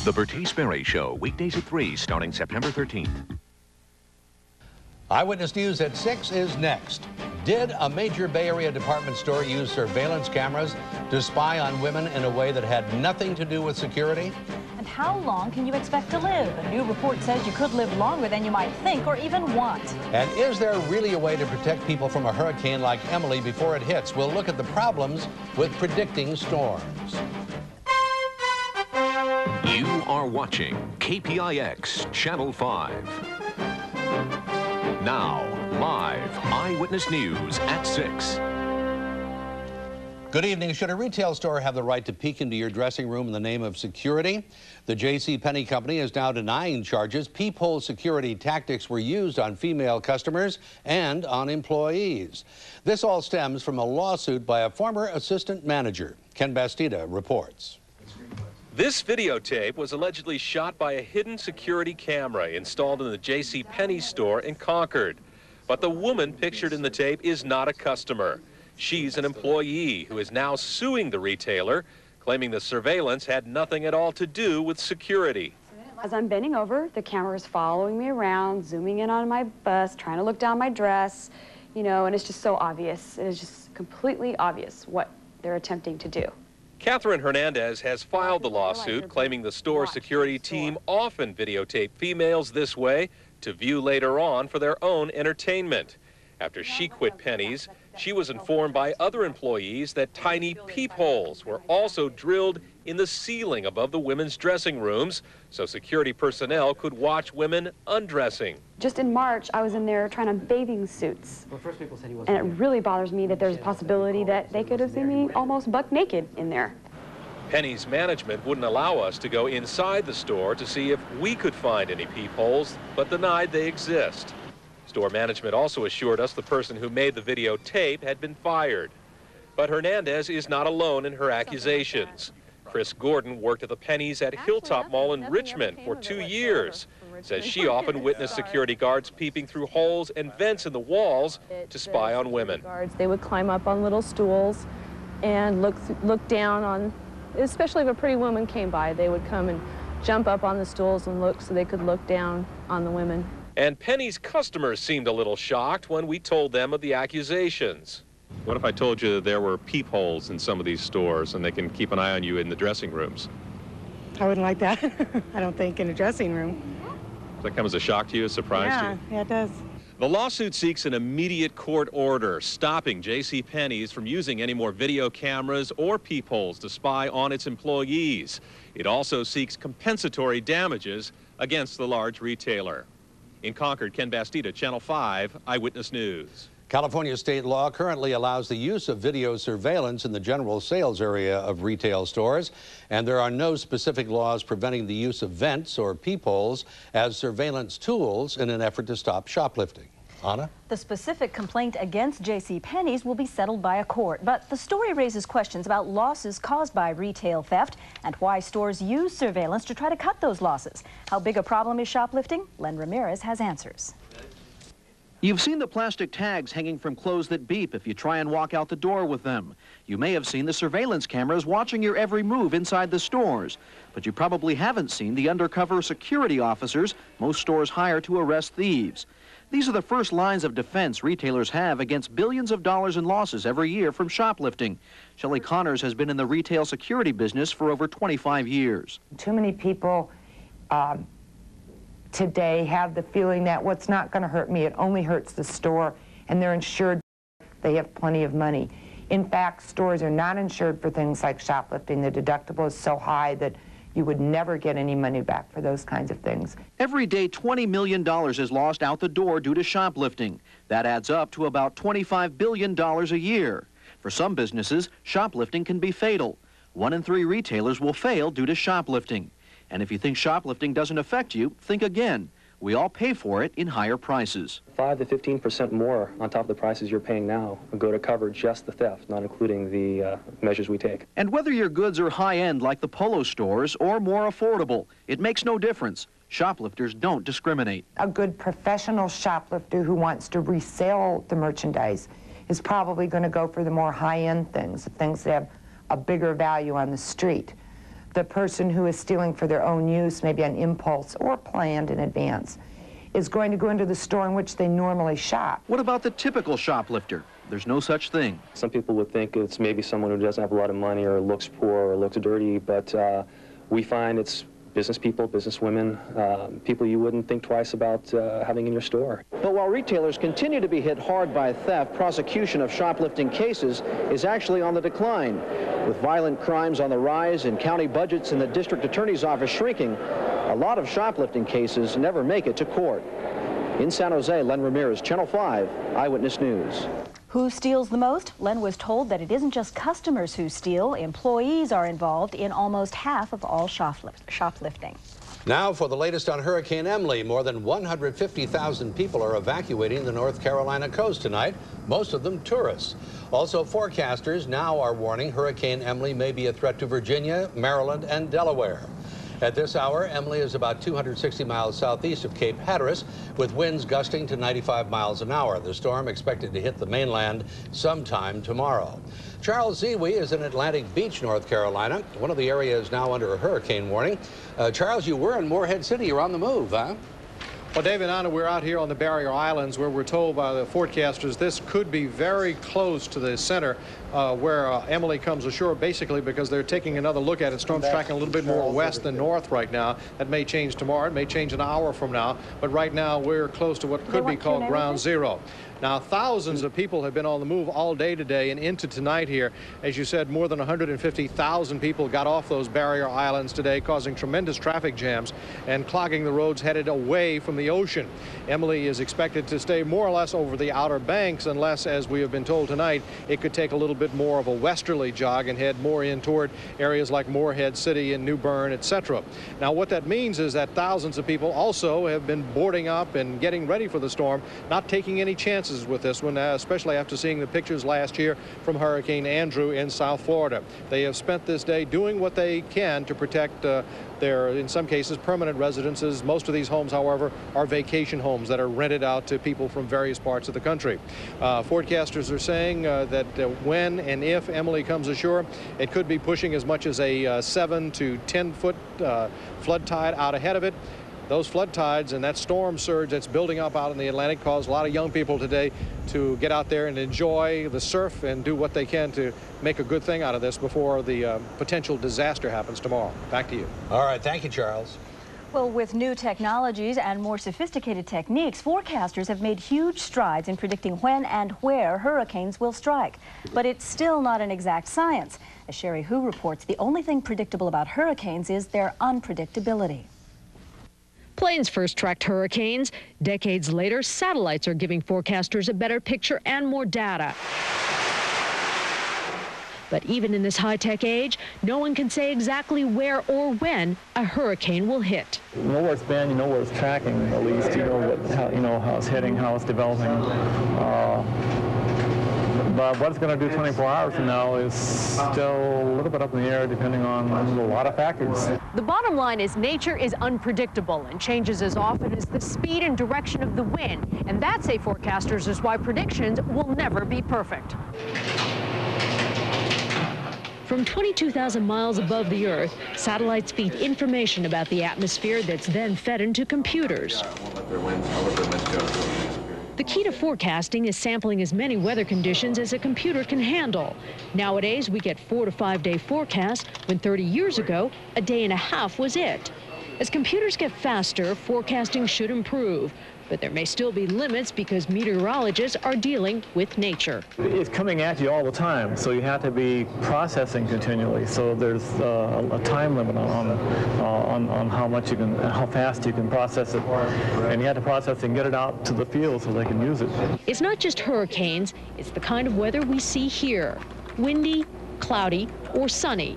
The Bertie Show, weekdays at 3, starting September 13th. Eyewitness News at 6 is next. Did a major Bay Area department store use surveillance cameras to spy on women in a way that had nothing to do with security? And how long can you expect to live? A new report says you could live longer than you might think or even want. And is there really a way to protect people from a hurricane like Emily before it hits? We'll look at the problems with predicting storms. You are watching KPIX Channel 5. Now, live Eyewitness News at 6. Good evening. Should a retail store have the right to peek into your dressing room in the name of security? The JCPenney company is now denying charges. Peephole security tactics were used on female customers and on employees. This all stems from a lawsuit by a former assistant manager. Ken Bastida reports. This videotape was allegedly shot by a hidden security camera installed in the JCPenney store in Concord. But the woman pictured in the tape is not a customer. She's an employee who is now suing the retailer, claiming the surveillance had nothing at all to do with security. As I'm bending over, the camera is following me around, zooming in on my bust, trying to look down my dress, you know, and it's just so obvious. It is just completely obvious what they're attempting to do. Catherine Hernandez has filed the lawsuit, claiming the store security team often videotape females this way to view later on for their own entertainment. After she quit Penny's, she was informed by other employees that tiny peepholes were also drilled in the ceiling above the women's dressing rooms so security personnel could watch women undressing. Just in March, I was in there trying on bathing suits. Well, first people said he wasn't, and it really bothers me that there's a possibility that they could have seen me almost buck naked in there. Penny's management wouldn't allow us to go inside the store to see if we could find any peepholes, but denied they exist. Store management also assured us the person who made the videotape had been fired. But Hernandez is not alone in her accusations. Chris Gordon worked at the Penny's at Hilltop Mall in Richmond for 2 years. Says she often witnessed security guards peeping through holes and vents in the walls to spy on women. They would climb up on little stools and look down on, especially if a pretty woman came by, they would come and jump up on the stools and look so they could look down on the women. And Penny's customers seemed a little shocked when we told them of the accusations. What if I told you there were peepholes in some of these stores and they can keep an eye on you in the dressing rooms? I wouldn't like that. I don't think in a dressing room. Does that come as a shock to you, a surprise to you? Yeah, it does. The lawsuit seeks an immediate court order stopping JCPenney's from using any more video cameras or peepholes to spy on its employees. It also seeks compensatory damages against the large retailer. In Concord, Ken Bastida, Channel 5, Eyewitness News. California state law currently allows the use of video surveillance in the general sales area of retail stores, and there are no specific laws preventing the use of vents or peepholes as surveillance tools in an effort to stop shoplifting. Anna? The specific complaint against JCPenney's will be settled by a court, but the story raises questions about losses caused by retail theft and why stores use surveillance to try to cut those losses. How big a problem is shoplifting? Len Ramirez has answers. You've seen the plastic tags hanging from clothes that beep if you try and walk out the door with them. You may have seen the surveillance cameras watching your every move inside the stores, but you probably haven't seen the undercover security officers most stores hire to arrest thieves. These are the first lines of defense retailers have against billions of dollars in losses every year from shoplifting. Shelley Connors has been in the retail security business for over 25 years. Too many people today have the feeling that what's not going to hurt me, it only hurts the store, and they're insured, they have plenty of money. In fact, stores are not insured for things like shoplifting. The deductible is so high that you would never get any money back for those kinds of things. Every day, $20 million is lost out the door due to shoplifting. That adds up to about $25 billion a year. For some businesses, shoplifting can be fatal. 1 in 3 retailers will fail due to shoplifting. And if you think shoplifting doesn't affect you, think again. We all pay for it in higher prices. 5 to 15% more on top of the prices you're paying now will go to cover just the theft, not including the measures we take. And whether your goods are high-end like the Polo stores or more affordable, it makes no difference. Shoplifters don't discriminate. A good professional shoplifter who wants to resell the merchandise is probably going to go for the more high-end things, the things that have a bigger value on the street. The person who is stealing for their own use, maybe on impulse or planned in advance, is going to go into the store in which they normally shop. What about the typical shoplifter? There's no such thing. Some people would think it's maybe someone who doesn't have a lot of money or looks poor or looks dirty, but we find it's business people, business women, people you wouldn't think twice about having in your store. But while retailers continue to be hit hard by theft, prosecution of shoplifting cases is actually on the decline. With violent crimes on the rise and county budgets and the district attorney's office shrinking, a lot of shoplifting cases never make it to court. In San Jose, Len Ramirez, Channel 5, Eyewitness News. Who steals the most? Len was told that it isn't just customers who steal. Employees are involved in almost half of all shoplifting. Now for the latest on Hurricane Emily. More than 150,000 people are evacuating the North Carolina coast tonight, most of them tourists. Also, forecasters now are warning Hurricane Emily may be a threat to Virginia, Maryland, and Delaware. At this hour, Emily is about 260 miles southeast of Cape Hatteras, with winds gusting to 95 miles an hour. The storm expected to hit the mainland sometime tomorrow. Charles Ziwi is in Atlantic Beach, North Carolina. One of the areas now under a hurricane warning. Charles, you were in Morehead City. You're on the move, huh? Well, David and Anna, we're out here on the Barrier Islands where we're told by the forecasters this could be very close to the center where Emily comes ashore, basically because they're taking another look at it. Storm's tracking a little bit more west than north right now. That may change tomorrow. It may change an hour from now. But right now, we're close to what could be called ground zero. Now, thousands of people have been on the move all day today and into tonight here. As you said, more than 150,000 people got off those Barrier Islands today, causing tremendous traffic jams and clogging the roads headed away from the ocean. Emily is expected to stay more or less over the Outer Banks unless, as we have been told tonight, it could take a little bit more of a westerly jog and head more in toward areas like Morehead City and New Bern, etc. Now, what that means is that thousands of people also have been boarding up and getting ready for the storm, not taking any chances with this one, especially after seeing the pictures last year from Hurricane Andrew in South Florida. They have spent this day doing what they can to protect their, in some cases, permanent residences. Most of these homes, however, are vacation homes that are rented out to people from various parts of the country. Forecasters are saying that when and if Emily comes ashore, it could be pushing as much as a 7 to 10 foot flood tide out ahead of it. Those flood tides and that storm surge that's building up out in the Atlantic caused a lot of young people today to get out there and enjoy the surf and do what they can to make a good thing out of this before the potential disaster happens tomorrow. Back to you. All right. Thank you, Charles. Well, with new technologies and more sophisticated techniques, forecasters have made huge strides in predicting when and where hurricanes will strike. But it's still not an exact science. As Sherry Hu reports, the only thing predictable about hurricanes is their unpredictability. Planes first tracked hurricanes. Decades later, satellites are giving forecasters a better picture and more data. But even in this high-tech age, no one can say exactly where or when a hurricane will hit. You know where it's been, you know where it's tracking, at least. You know how it's heading, how it's developing. But what it's going to do 24 hours from now is still a little bit up in the air, depending on a lot of factors. The bottom line is nature is unpredictable and changes as often as the speed and direction of the wind. And that, say forecasters, is why predictions will never be perfect. From 22,000 miles above the Earth, satellites feed information about the atmosphere that's then fed into computers. The key to forecasting is sampling as many weather conditions as a computer can handle. Nowadays, we get 4 to 5 day forecasts, when 30 years ago, a day and a half was it. As computers get faster, forecasting should improve. But there may still be limits because meteorologists are dealing with nature. It's coming at you all the time, so you have to be processing continually. So there's a time limit on how much you can, how fast you can process it. And you have to process it and get it out to the field so they can use it. It's not just hurricanes, it's the kind of weather we see here. Windy, cloudy, or sunny.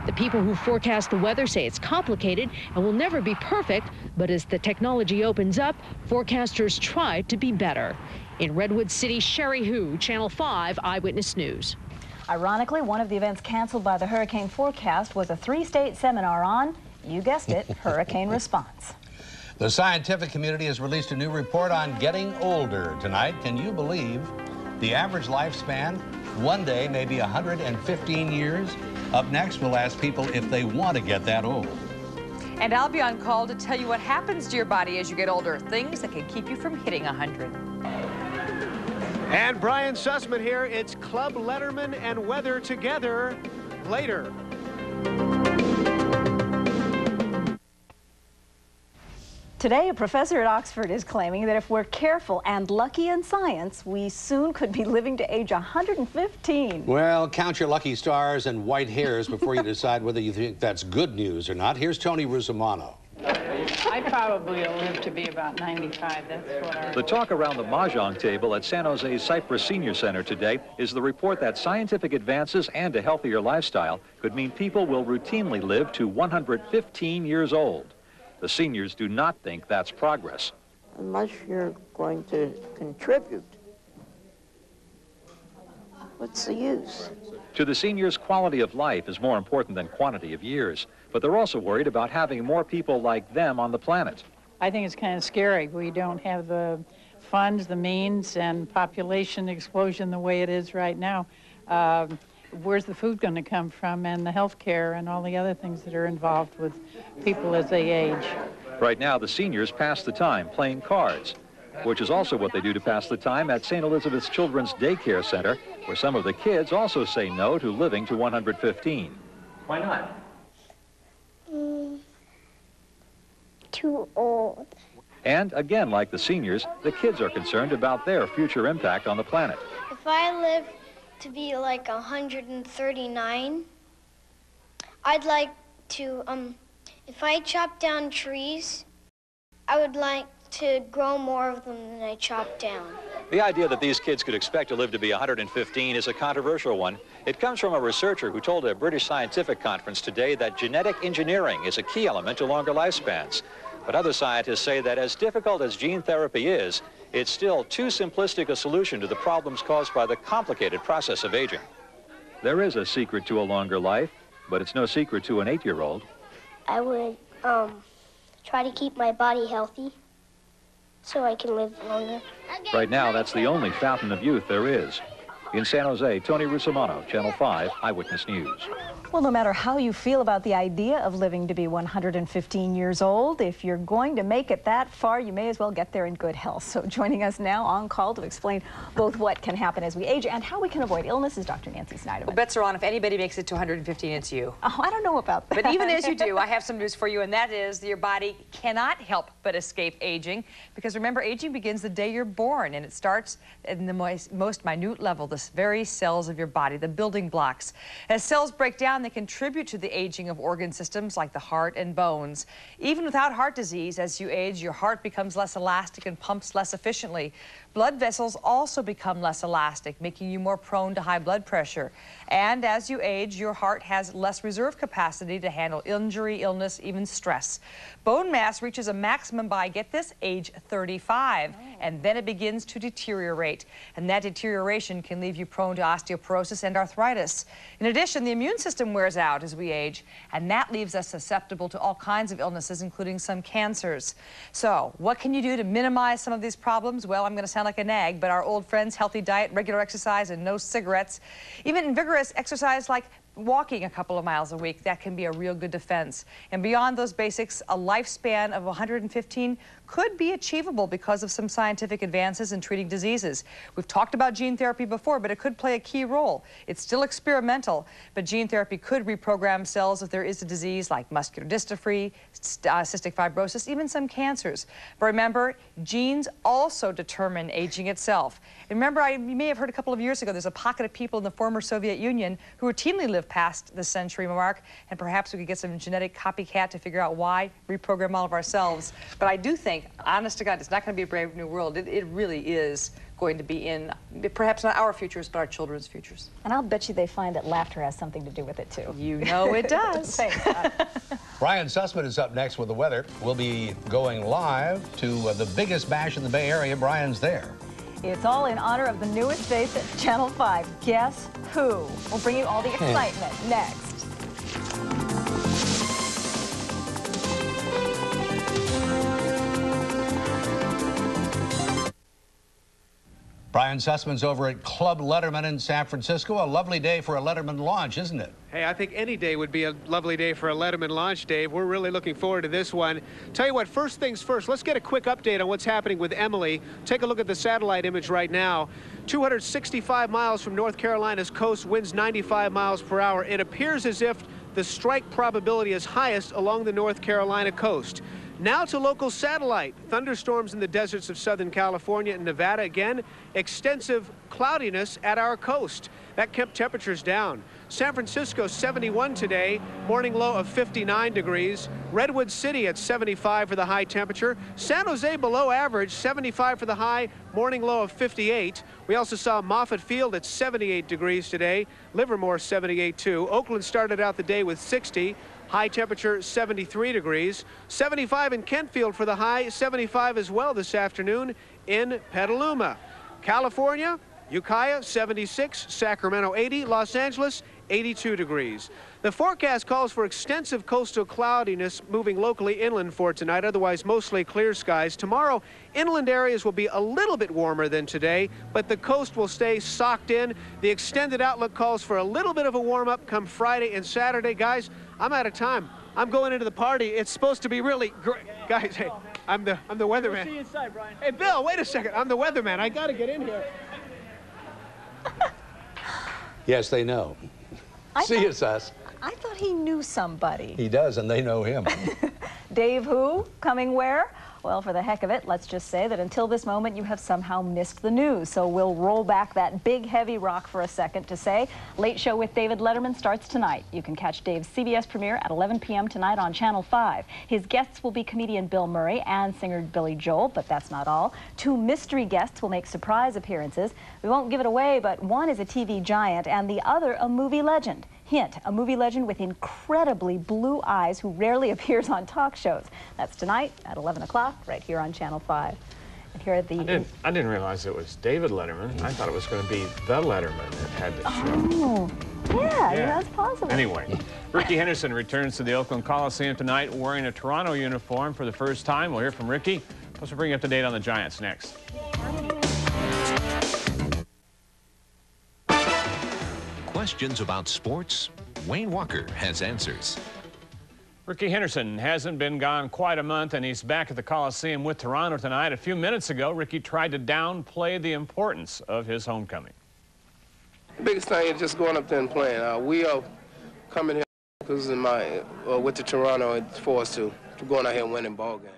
The people who forecast the weather say it's complicated and will never be perfect, but as the technology opens up, forecasters try to be better. In Redwood City, Sherry Hu, Channel 5 Eyewitness News. Ironically, one of the events canceled by the hurricane forecast was a 3-state seminar on, you guessed it, hurricane response. The scientific community has released a new report on getting older tonight. Can you believe the average lifespan one day may be 115 years? Up next, we'll ask people if they want to get that old. And I'll be on call to tell you what happens to your body as you get older, things that can keep you from hitting 100. And Brian Sussman here. It's Club Letterman and weather together later. Today, a professor at Oxford is claiming that if we're careful and lucky in science, we soon could be living to age 115. Well, count your lucky stars and white hairs before you decide whether you think that's good news or not. Here's Tony Russomanno. I probably will live to be about 95. That's what I... The talk around the Mahjong table at San Jose's Cypress Senior Center today is the report that scientific advances and a healthier lifestyle could mean people will routinely live to 115 years old. The seniors do not think that's progress. Unless you're going to contribute, what's the use? To the seniors, quality of life is more important than quantity of years. But they're also worried about having more people like them on the planet. I think it's kind of scary. We don't have the funds, the means, and population explosion the way it is right now. Where's the food going to come from, and the health care and all the other things that are involved with people as they age? Right now, the seniors pass the time playing cards, which is also what they do to pass the time at St. Elizabeth's Children's Daycare Center, where some of the kids also say no to living to 115. Why not? Too old. And again, like the seniors, the kids are concerned about their future impact on the planet. If I live to be like 139, I'd like to, if I chop down trees, I would like to grow more of them than I chop down. The idea that these kids could expect to live to be 115 is a controversial one. It comes from a researcher who told a British scientific conference today that genetic engineering is a key element to longer lifespans. But other scientists say that as difficult as gene therapy is, it's still too simplistic a solution to the problems caused by the complicated process of aging. There is a secret to a longer life, but it's no secret to an 8-year-old. I would try to keep my body healthy so I can live longer. Right now, that's the only fountain of youth there is. In San Jose, Tony Russomanno, Channel 5 Eyewitness News. Well, no matter how you feel about the idea of living to be 115 years old, if you're going to make it that far, you may as well get there in good health. So joining us now on call to explain both what can happen as we age and how we can avoid illness is Dr. Nancy Snyderman. Well, bets are on if anybody makes it to 115, it's you. Oh, I don't know about that. But even as you do, I have some news for you, and that is that your body cannot help but escape aging. Because remember, aging begins the day you're born, and it starts in the most minute level, the very cells of your body, the building blocks. As cells break down, they contribute to the aging of organ systems like the heart and bones. Even without heart disease, as you age, your heart becomes less elastic and pumps less efficiently. Blood vessels also become less elastic, making you more prone to high blood pressure. And as you age, your heart has less reserve capacity to handle injury, illness, even stress. Bone mass reaches a maximum by, get this, age 35, and then it begins to deteriorate. And that deterioration can leave you prone to osteoporosis and arthritis. In addition, the immune system wears out as we age, and that leaves us susceptible to all kinds of illnesses, including some cancers. So, what can you do to minimize some of these problems? Well, I'm going to sound like a nag, but our old friends, healthy diet, regular exercise, and no cigarettes. Even vigorous exercise like walking a couple of miles a week, that can be a real good defense. And beyond those basics, a lifespan of 115 could be achievable because of some scientific advances in treating diseases. We've talked about gene therapy before, but it could play a key role. It's still experimental, but gene therapy could reprogram cells if there is a disease like muscular dystrophy, cystic fibrosis, even some cancers. But remember, genes also determine aging itself. And remember, you may have heard a couple of years ago, there's a pocket of people in the former Soviet Union who routinely live past the century mark, and perhaps we could get some genetic copycat to figure out why, reprogram all of ourselves. But I do think, honest to God, it's not going to be a brave new world. It really is going to be in, perhaps not our futures, but our children's futures. And I'll bet you they find that laughter has something to do with it, too. You know it does. Thanks. Brian Sussman is up next with the weather. We'll be going live to the biggest bash in the Bay Area. Brian's there. It's all in honor of the newest face at Channel 5. Guess who? We'll bring you all the excitement next. Brian Sussman's over at Club Letterman in San Francisco. A lovely day for a Letterman launch, isn't it? Hey, I think any day would be a lovely day for a Letterman launch, Dave. We're really looking forward to this one. Tell you what, first things first, let's get a quick update on what's happening with Emily. Take a look at the satellite image right now. 265 miles from North Carolina's coast, winds 95 miles per hour. It appears as if the strike probability is highest along the North Carolina coast. Now to local satellite. Thunderstorms in the deserts of Southern California and Nevada. Again, extensive cloudiness at our coast. That kept temperatures down. San Francisco 71 today, morning low of 59 degrees. Redwood City at 75 for the high temperature. San Jose below average, 75 for the high, morning low of 58. We also saw Moffett Field at 78 degrees today. Livermore 78 too. Oakland started out the day with 60. High temperature 73 degrees. 75 in Kentfield for the high, 75 as well this afternoon in Petaluma. California, Ukiah 76, Sacramento 80, Los Angeles 82 degrees. The forecast calls for extensive coastal cloudiness moving locally inland for tonight, otherwise mostly clear skies. Tomorrow, inland areas will be a little bit warmer than today, but the coast will stay socked in. The extended outlook calls for a little bit of a warm-up come Friday and Saturday. Guys, I'm out of time. I'm going into the party. It's supposed to be really great. Guys, hey, I'm the weatherman. We'll see you inside, Brian. Hey, Bill, wait a second. I'm the weatherman. I got to get in here. Yes, they know. See you, Suss. I thought he knew somebody. He does, and they know him. Dave who? Coming where? Well, for the heck of it, let's just say that until this moment, you have somehow missed the news. So we'll roll back that big, heavy rock for a second to say Late Show with David Letterman starts tonight. You can catch Dave's CBS premiere at 11 p.m. tonight on Channel 5. His guests will be comedian Bill Murray and singer Billy Joel, but that's not all. 2 mystery guests will make surprise appearances. We won't give it away, but one is a TV giant and the other a movie legend. Hint, a movie legend with incredibly blue eyes who rarely appears on talk shows. That's tonight at 11 o'clock right here on Channel 5. And here at the... I didn't realize it was David Letterman. I thought it was going to be the Letterman that had the show. Oh, yeah, that's possible. Anyway, Ricky Henderson returns to the Oakland Coliseum tonight wearing a Toronto uniform for the first time. We'll hear from Ricky. Plus, we'll bring you up to date on the Giants next. Questions about sports? Wayne Walker has answers. Ricky Henderson hasn't been gone quite a month, and he's back at the Coliseum with Toronto tonight. A few minutes ago, Ricky tried to downplay the importance of his homecoming. The biggest thing is just going up there and playing. We are coming here because of with the Toronto for us to going out here and winning ball games.